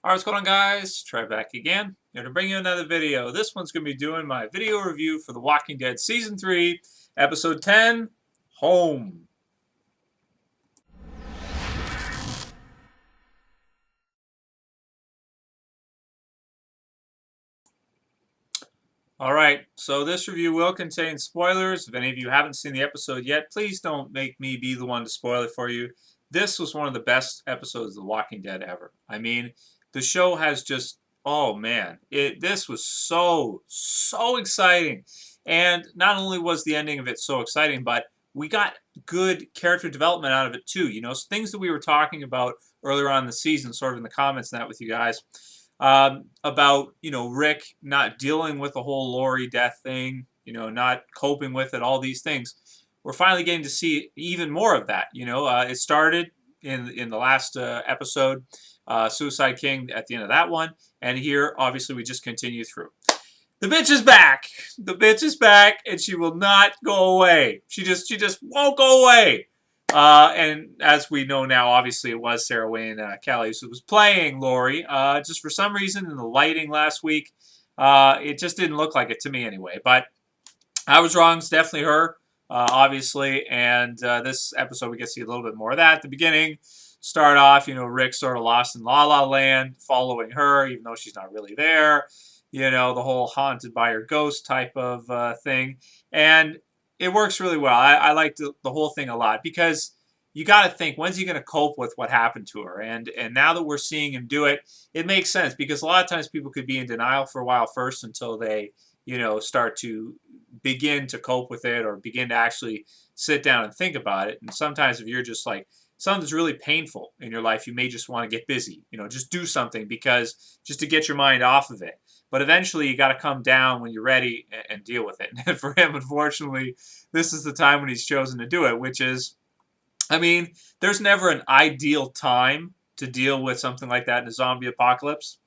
Alright, what's going on, guys? Trev back again. Here to bring you another video. This one's going to be doing my video review for The Walking Dead Season 3, Episode 10, Home. Alright, so this review will contain spoilers. If any of you haven't seen the episode yet, please don't make me be the one to spoil it for you. This was one of the best episodes of The Walking Dead ever. I mean, the show has just, oh man, this was so exciting. And not only was the ending of it so exciting, but we got good character development out of it too. You know, things that we were talking about earlier on in the season, sort of in the comments and that with you guys. About, Rick not dealing with the whole Lori death thing, not coping with it, all these things. We're finally getting to see even more of that. It started in the last episode, Suicide King at the end of that one, and here, obviously, we just continue through. The bitch is back. The bitch is back, and she will not go away. She just won't go away. And as we know now, obviously it was Sarah Wayne Callies who was playing Lori. Just for some reason in the lighting last week, it just didn't look like it to me anyway. But I was wrong. It's definitely her, obviously. And this episode we get to see a little bit more of that. At the beginning, start off, Rick sort of lost in La La Land, following her, even though she's not really there. The whole haunted by her ghost type of thing. And it works really well. I like the whole thing a lot because you got to think, when's he going to cope with what happened to her? And now that we're seeing him do it, it makes sense because a lot of times people could be in denial for a while first until they, start to begin to cope with it or begin to actually sit down and think about it. And sometimes if you're just like, something's really painful in your life, you may just want to get busy, just do something because just to get your mind off of it. But eventually you got to come down when you're ready and deal with it. And for him, unfortunately, this is the time when he's chosen to do it, which is, I mean, there's never an ideal time to deal with something like that in a zombie apocalypse.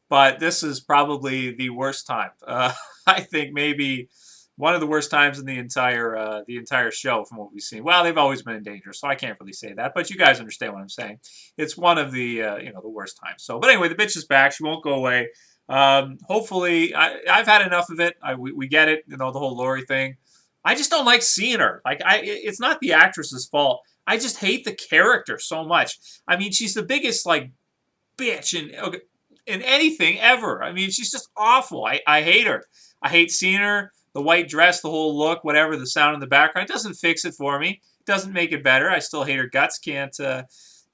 But this is probably the worst time. I think maybe one of the worst times in the entire show from what we've seen. Well, they've always been in danger, so I can't really say that. But you guys understand what I'm saying. It's one of the the worst times. So, but anyway, the bitch is back. She won't go away. Hopefully, I've had enough of it. We get it, the whole Lori thing. I just don't like seeing her. It's not the actress's fault. I just hate the character so much. I mean, she's the biggest bitch in anything ever. I mean, she's just awful. I hate her. I hate seeing her. The white dress, the whole look, whatever, the sound in the background, it doesn't fix it for me. It doesn't make it better. I still hate her guts. Can't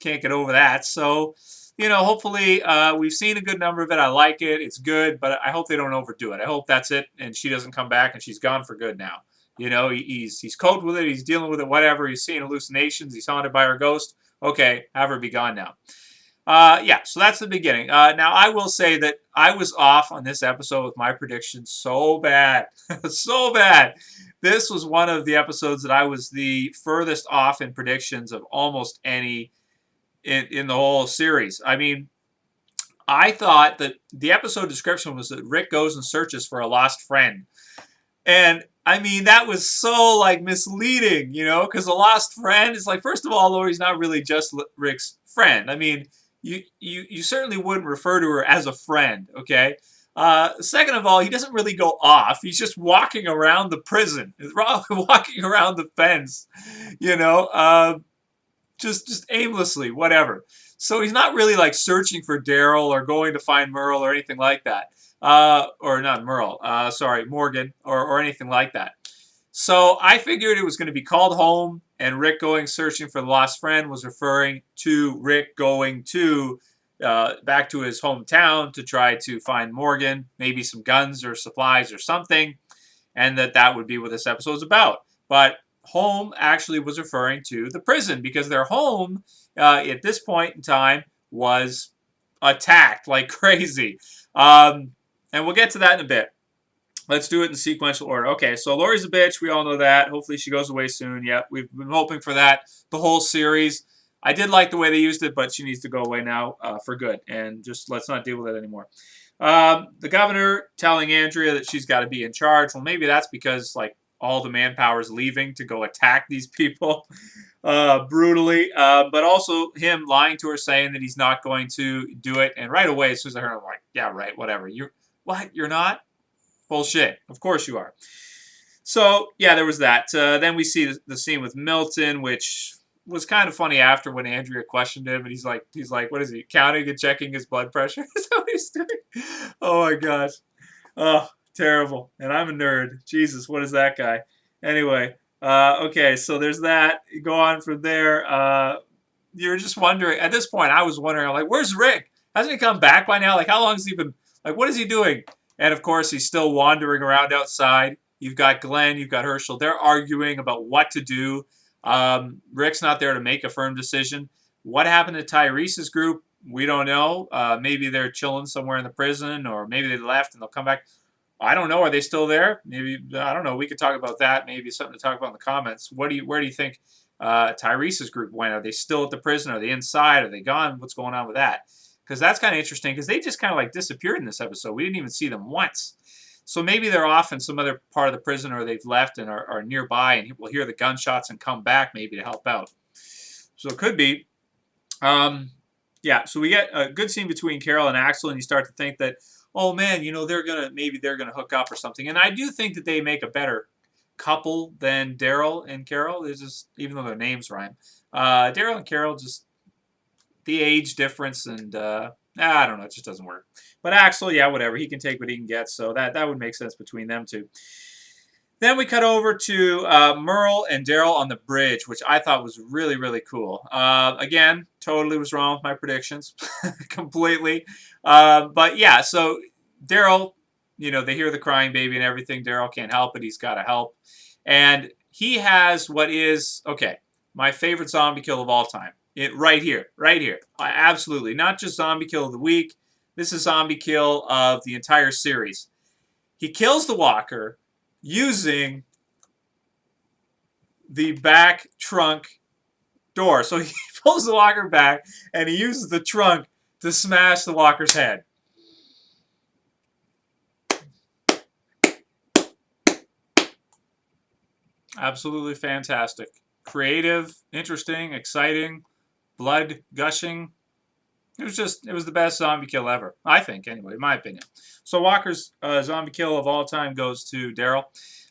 get over that. So, hopefully we've seen a good number of it. I like it. It's good, but I hope they don't overdo it. I hope that's it, and she doesn't come back, and she's gone for good now. He's coped with it. He's dealing with it, whatever. He's seeing hallucinations. He's haunted by her ghost. Okay, have her be gone now. Yeah, so that's the beginning. Now, I will say that I was off on this episode with my predictions so bad. So bad. This was one of the episodes that I was the furthest off in predictions of almost any in the whole series. I mean, I thought that the episode description was that Rick goes and searches for a lost friend. And I mean, that was so misleading, because a lost friend is first of all, Lori's not really just Rick's friend. I mean, you certainly wouldn't refer to her as a friend, okay? Second of all, he doesn't really go off. He's just walking around the prison, walking around the fence, just aimlessly, whatever. So he's not really searching for Daryl or going to find Merle or anything like that. Or not Merle, sorry, Morgan or anything like that. So I figured it was going to be called Home, and Rick going searching for the lost friend was referring to Rick going to back to his hometown to try to find Morgan, maybe some guns or supplies or something, and that would be what this episode's about. But Home actually was referring to the prison because their home at this point in time was attacked like crazy. And we'll get to that in a bit. Let's do it in sequential order. Okay, so Lori's a bitch. We all know that. Hopefully she goes away soon. Yeah, we've been hoping for that the whole series. I did like the way they used it, but she needs to go away now for good. And just let's not deal with it anymore. The governor telling Andrea that she's got to be in charge. Well, maybe that's because, all the manpower is leaving to go attack these people brutally. But also him lying to her, saying that he's not going to do it. And right away, as soon as I heard, I'm like, yeah, right, whatever. You're what? You're not? Bullshit. Of course you are. So yeah, there was that. Then we see the scene with Milton, which was kind of funny after when Andrea questioned him, and he's like, what is he counting and checking his blood pressure? Is that what he's doing? Oh my gosh, oh terrible. And I'm a nerd. Jesus, what is that guy? Anyway, okay, so there's that. You go on from there. You're just wondering. At this point, I was wondering, I'm like, where's Rick? Hasn't he come back by now? Like, how long has he been? Like, what is he doing? And of course, he's still wandering around outside. You've got Glenn, you've got Herschel. They're arguing about what to do. Rick's not there to make a firm decision. What happened to Tyrese's group? We don't know. Maybe they're chilling somewhere in the prison, or maybe they left and they'll come back. I don't know. Are they still there? Maybe, I don't know. We could talk about that. Maybe something to talk about in the comments. Where do you think Tyrese's group went? Are they still at the prison? Are they inside? Are they gone? What's going on with that? Because that's kind of interesting, because they just kind of like disappeared in this episode. We didn't even see them once. So maybe they're off in some other part of the prison, or they've left and are nearby, and we'll hear the gunshots and come back maybe to help out. So it could be. Yeah, so we get a good scene between Carol and Axel, and you start to think that, oh man, you know, maybe they're gonna hook up or something. And I do think that they make a better couple than Daryl and Carol. It's just, even though their names rhyme, Daryl and Carol, just the age difference, and I don't know, it just doesn't work. But Axel, yeah, whatever. He can take what he can get, so that would make sense between them two. Then we cut over to Merle and Daryl on the bridge, which I thought was really, really cool. Again, totally was wrong with my predictions. Completely. But yeah, so Daryl, you know, they hear the crying baby and everything. Daryl can't help it. He's got to help. And he has what is, okay, my favorite zombie kill of all time. Right here. Absolutely. Not just zombie kill of the week. This is zombie kill of the entire series. He kills the walker using the back trunk door. So he pulls the walker back, and he uses the trunk to smash the walker's head. Absolutely fantastic. Creative, interesting, exciting, blood gushing. It was the best zombie kill ever, I think, anyway, in my opinion. So Walker's zombie kill of all time goes to Daryl.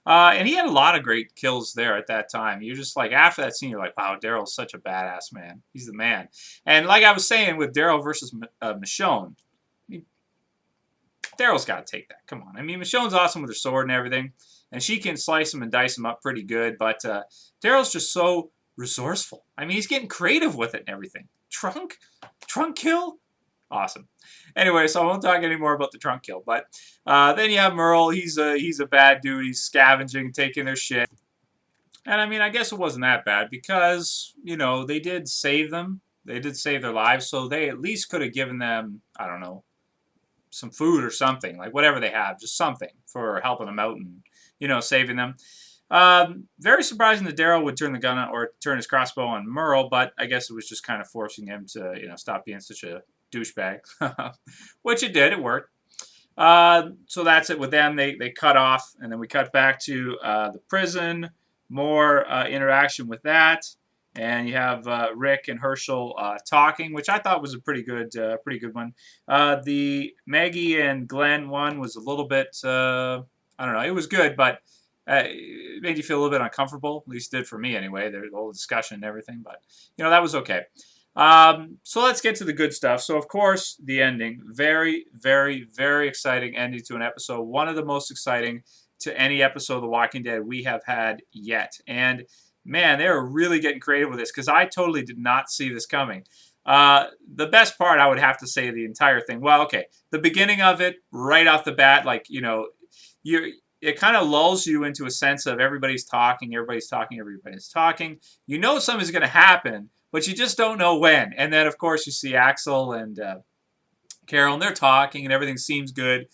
And he had a lot of great kills there at that time. You're just like, after that scene, you're like, wow, Daryl's such a badass, man. He's the man. And like I was saying with Daryl versus Michonne, I mean, Daryl's got to take that. Come on. I mean, Michonne's awesome with her sword and everything, and she can slice him and dice him up pretty good, but Daryl's just so resourceful. I mean, he's getting creative with it and everything. Trunk kill? Awesome. Anyway, so I won't talk anymore about the trunk kill. But then you have Merle. He's a bad dude. He's scavenging, taking their shit. And I mean, I guess it wasn't that bad because, you know, they did save them. They did save their lives. So they at least could have given them, I don't know, some food or something. Like whatever they have, just something for helping them out and, you know, saving them. Very surprising that Daryl would turn the gun on, or turn his crossbow on Merle, but I guess it was just kind of forcing him to, you know, stop being such a douchebag, which it did. It worked. So that's it with them. They cut off, and then we cut back to the prison. More interaction with that, and you have Rick and Herschel talking, which I thought was a pretty good one. The Maggie and Glenn one was a little bit, I don't know, it was good, but it made you feel a little bit uncomfortable. At least it did for me anyway. There's a whole discussion and everything, but you know, that was okay. So let's get to the good stuff. So of course, the ending. Very, very, very exciting ending to an episode. One of the most exciting to any episode of The Walking Dead we have had yet. And man, they were really getting creative with this, because I totally did not see this coming. The best part, I would have to say, the entire thing. Well, okay, the beginning of it, right off the bat, like, you know, it kind of lulls you into a sense of everybody's talking. You know something's going to happen, but you just don't know when. And then, of course, you see Axel and Carol, and they're talking, and everything seems good.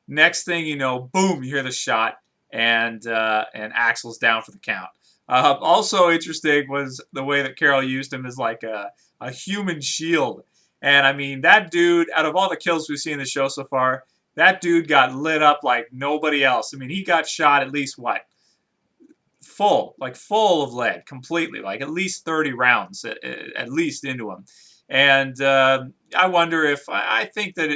Next thing you know, boom, you hear the shot, and Axel's down for the count. Also interesting was the way that Carol used him as like a human shield. And I mean, that dude, out of all the kills we've seen in the show so far, that dude got lit up like nobody else. I mean, he got shot at least, what, full of lead, completely, like at least 30 rounds at least into him. And I wonder if, I think that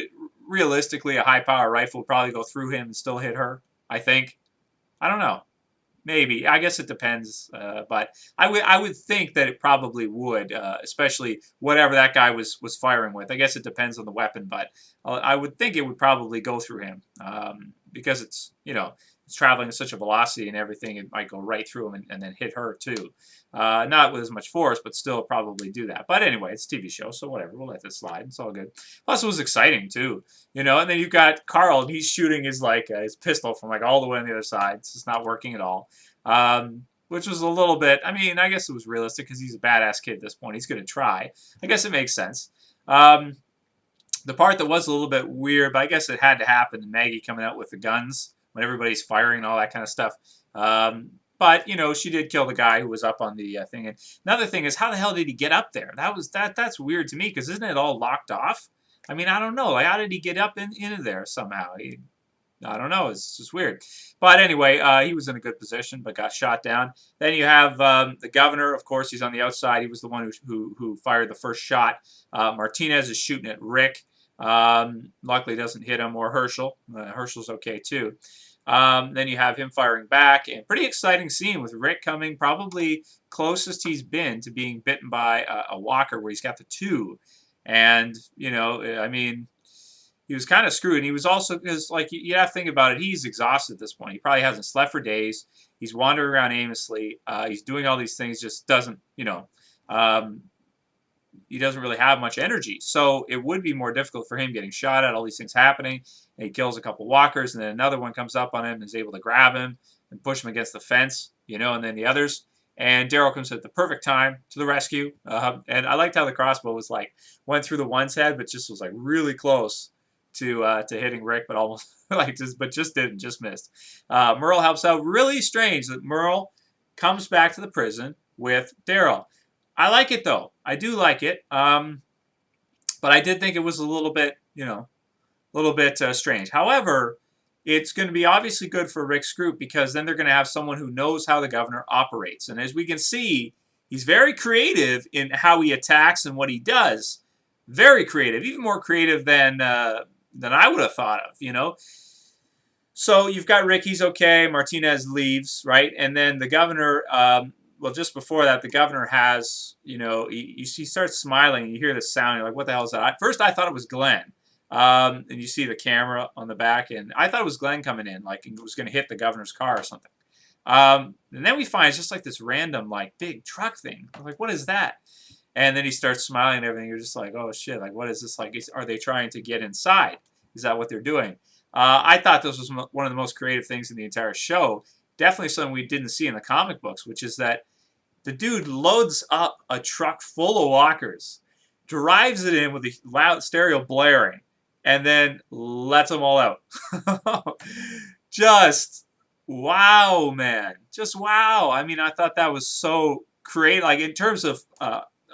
realistically a high power rifle would probably go through him and still hit her, I think. I don't know. Maybe. I guess it depends. But I would think that it probably would, especially whatever that guy was firing with. I guess it depends on the weapon, but I would think it would probably go through him, because it's, it's traveling at such a velocity and everything. It might go right through him and then hit her too. Not with as much force, but still probably do that. But anyway, it's a TV show, so whatever. We'll let this slide. It's all good. Plus, it was exciting too, And then you've got Carl, and he's shooting his his pistol from all the way on the other side. It's just not working at all. Which was a little bit. I mean, I guess it was realistic because he's a badass kid at this point. He's going to try. I guess it makes sense. The part that was a little bit weird, but I guess it had to happen, Maggie coming out with the guns when everybody's firing and all that kind of stuff. But she did kill the guy who was up on the thing. And another thing is, how the hell did he get up there? That's weird to me, because isn't it all locked off? I mean, I don't know. How did he get up into there somehow? I don't know. It's just weird. But anyway, he was in a good position, but got shot down. Then you have the governor. Of course, he's on the outside. He was the one who fired the first shot. Martinez is shooting at Rick. Luckily, doesn't hit him, or Herschel. Herschel's okay too. Then you have him firing back, and pretty exciting scene with Rick coming probably closest he's been to being bitten by a walker, where he's got the 2. And I mean, he was kind of screwed. And he was also, because you have to think about it, he's exhausted at this point. He probably hasn't slept for days. He's wandering around aimlessly. He's doing all these things, just doesn't, he doesn't really have much energy. So it would be more difficult for him getting shot at, all these things happening. And he kills a couple walkers, and then another one comes up on him and is able to grab him and push him against the fence, and then the others. And Daryl comes at the perfect time to the rescue. And I liked how the crossbow was went through the one's head, but just was really close to hitting Rick, but almost just missed. Merle helps out. Really strange that Merle comes back to the prison with Daryl. I like it though. I do like it. But I did think it was a little bit, strange. However, it's going to be obviously good for Rick's group, because then they're going to have someone who knows how the governor operates. And as we can see, he's very creative in how he attacks and what he does. Very creative, even more creative than I would have thought of, So you've got Rick, he's okay. Martinez leaves, right? And then the governor, just before that, the governor has, he starts smiling, and you hear this sound. You're like, what the hell is that? At first, I thought it was Glenn. And you see the camera on the back, and I thought it was Glenn coming in, it was going to hit the governor's car or something. And then we find it's just this random, big truck thing. I'm like, what is that? And then he starts smiling and everything. You're just like, oh, shit, what is this? Are they trying to get inside? Is that what they're doing? I thought this was one of the most creative things in the entire show. Definitely something we didn't see in the comic books, which is that the dude loads up a truck full of walkers, drives it in with the loud stereo blaring, and then lets them all out. Just wow, man. Just wow. I mean, I thought that was so creative. In terms of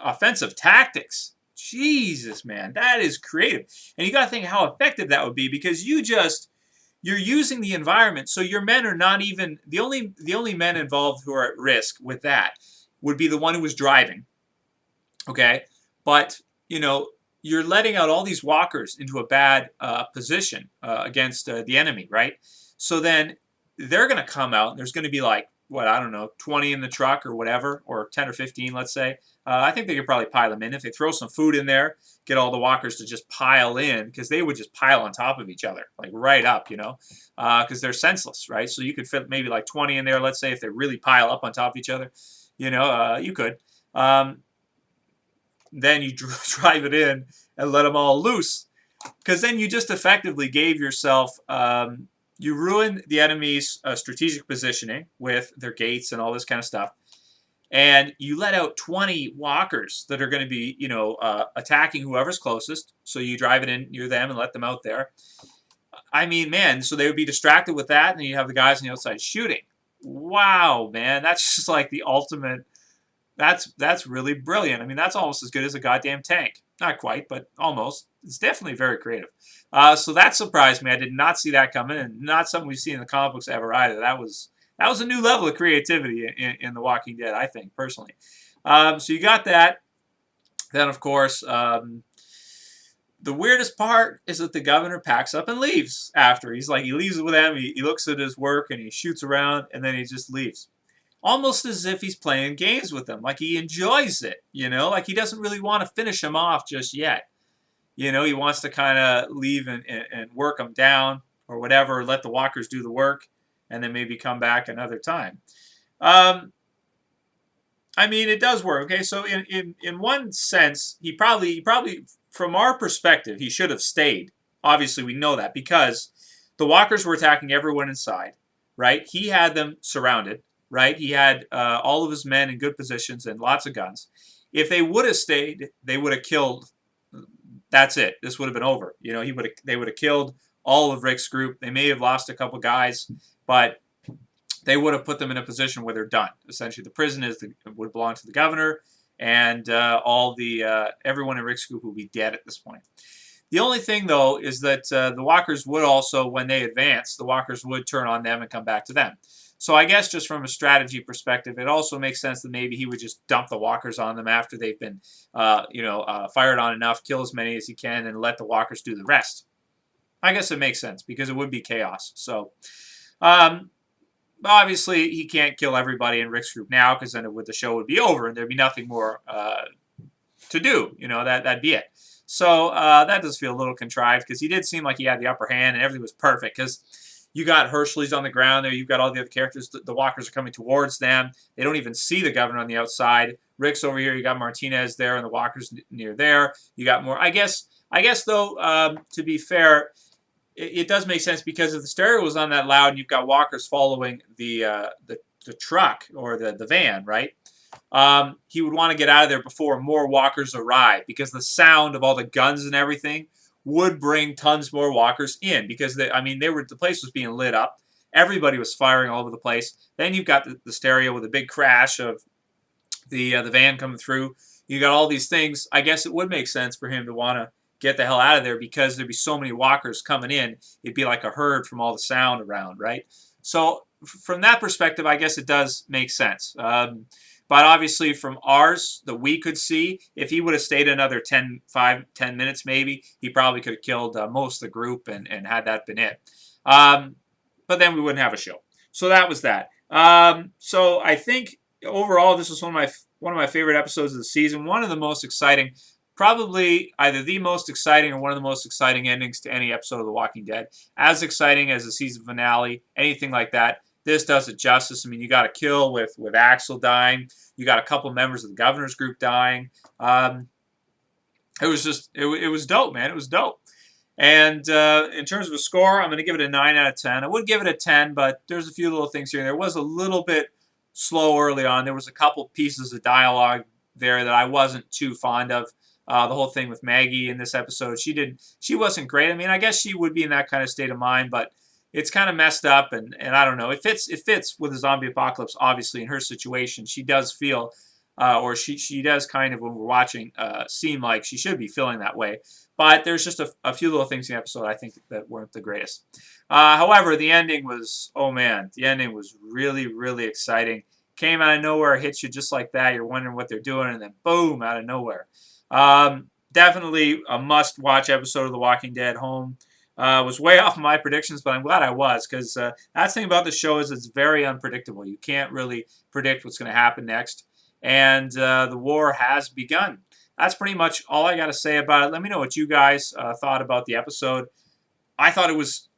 offensive tactics, Jesus, man, that is creative. And you got to think how effective that would be, because you're using the environment. So your men are not even, the only men involved who are at risk with that would be the one who was driving. Okay? But, you're letting out all these walkers into a bad position against the enemy, right? So then they're going to come out, and there's going to be 20 in the truck or whatever, or 10 or 15, let's say. I think they could probably pile them in. If they throw some food in there, get all the walkers to just pile in, because they would just pile on top of each other, right up, because they're senseless, right? So you could fit maybe 20 in there, let's say, if they really pile up on top of each other, you could. Then you drive it in and let them all loose, because then you just effectively gave yourself, you ruined the enemy's strategic positioning with their gates and all this kind of stuff, and you let out 20 walkers that are going to be, attacking whoever's closest. So you drive it in near them and let them out there. I mean, man, so they would be distracted with that, and then you have the guys on the outside shooting. Wow, man, that's just the ultimate. That's really brilliant. I mean, that's almost as good as a goddamn tank. Not quite, but almost. It's definitely very creative. So that surprised me. I did not see that coming, and not something we've seen in the comic books ever either. That was That was a new level of creativity in The Walking Dead, I think, personally. So you got that. Then, of course, the weirdest part is that the governor packs up and leaves after. He leaves with them, he looks at his work, and he shoots around, and then he just leaves. Almost as if he's playing games with them, like he enjoys it, like he doesn't really want to finish him off just yet. He wants to kind of leave and work them down or whatever, let the walkers do the work, and then maybe come back another time. I mean, it does work. Okay, so in one sense, he probably from our perspective, he should have stayed. Obviously, we know that because the walkers were attacking everyone inside, right? He had them surrounded, right? He had all of his men in good positions and lots of guns. If they would have stayed, they would have killed. That's it. This would have been over. They would have killed all of Rick's group. They may have lost a couple guys, but they would have put them in a position where they're done. Essentially, the prison would belong to the governor, and everyone in Rick's group will be dead at this point. The only thing, though, is that the walkers would also, when they advance, the walkers would turn on them and come back to them. So I guess just from a strategy perspective, it also makes sense that maybe he would just dump the walkers on them after they've been, fired on enough, kill as many as he can, and let the walkers do the rest. I guess it makes sense because it would be chaos. So, obviously, he can't kill everybody in Rick's group now because then the show would be over and there'd be nothing more to do. That'd be it. So that does feel a little contrived because he did seem like he had the upper hand and everything was perfect because you got Hershey's on the ground there. You've got all the other characters. The walkers are coming towards them. They don't even see the governor on the outside. Rick's over here. You got Martinez there and the walkers near there. You got more. I guess though, to be fair, it does make sense because if the stereo was on that loud and you've got walkers following the truck or the van, right? He would want to get out of there before more walkers arrive because the sound of all the guns and everything would bring tons more walkers in because the place was being lit up. Everybody was firing all over the place. Then you've got the stereo with a big crash of the van coming through. You got all these things. I guess it would make sense for him to want to get the hell out of there because there'd be so many walkers coming in. It'd be like a herd from all the sound around, right? So from that perspective, I guess it does make sense. But obviously from ours that we could see, if he would have stayed another 10 minutes maybe, he probably could have killed most of the group and had that been it. But then we wouldn't have a show. So that was that. So I think overall this was one of my favorite episodes of the season. One of the most exciting. Probably either the most exciting or one of the most exciting endings to any episode of The Walking Dead. As exciting as the season finale, anything like that. This does it justice. I mean, you got a kill with Axel dying. You got a couple members of the governor's group dying. It was dope, man. It was dope. And in terms of a score, I'm going to give it a 9 out of 10. I would give it a 10, but there's a few little things here. There was a little bit slow early on. There was a couple pieces of dialogue there that I wasn't too fond of. The whole thing with Maggie in this episode, she wasn't great. I mean, I guess she would be in that kind of state of mind, but it's kind of messed up, and I don't know. It fits with the zombie apocalypse, obviously, in her situation. She does feel, or she does kind of, when we're watching, seem like she should be feeling that way. But there's just a few little things in the episode I think that weren't the greatest. However, the ending was, oh man, the ending was really, really exciting. Came out of nowhere, hits you just like that. You're wondering what they're doing, and then boom, out of nowhere. Definitely a must-watch episode of The Walking Dead. Home was way off my predictions, but I'm glad I was because that's the thing about the show is it's very unpredictable. You can't really predict what's going to happen next, and the war has begun. That's pretty much all I got to say about it. Let me know what you guys thought about the episode. I thought it was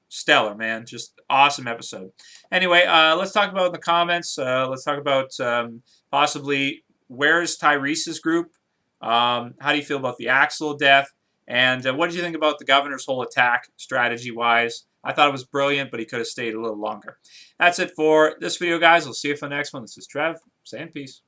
stellar, man. Just awesome episode. Anyway, let's talk about the comments. Let's talk about possibly where's Tyrese's group. How do you feel about the Axel death? And what did you think about the governor's whole attack strategy-wise? I thought it was brilliant, but he could have stayed a little longer. That's it for this video, guys. We'll see you for the next one. This is Trev saying peace.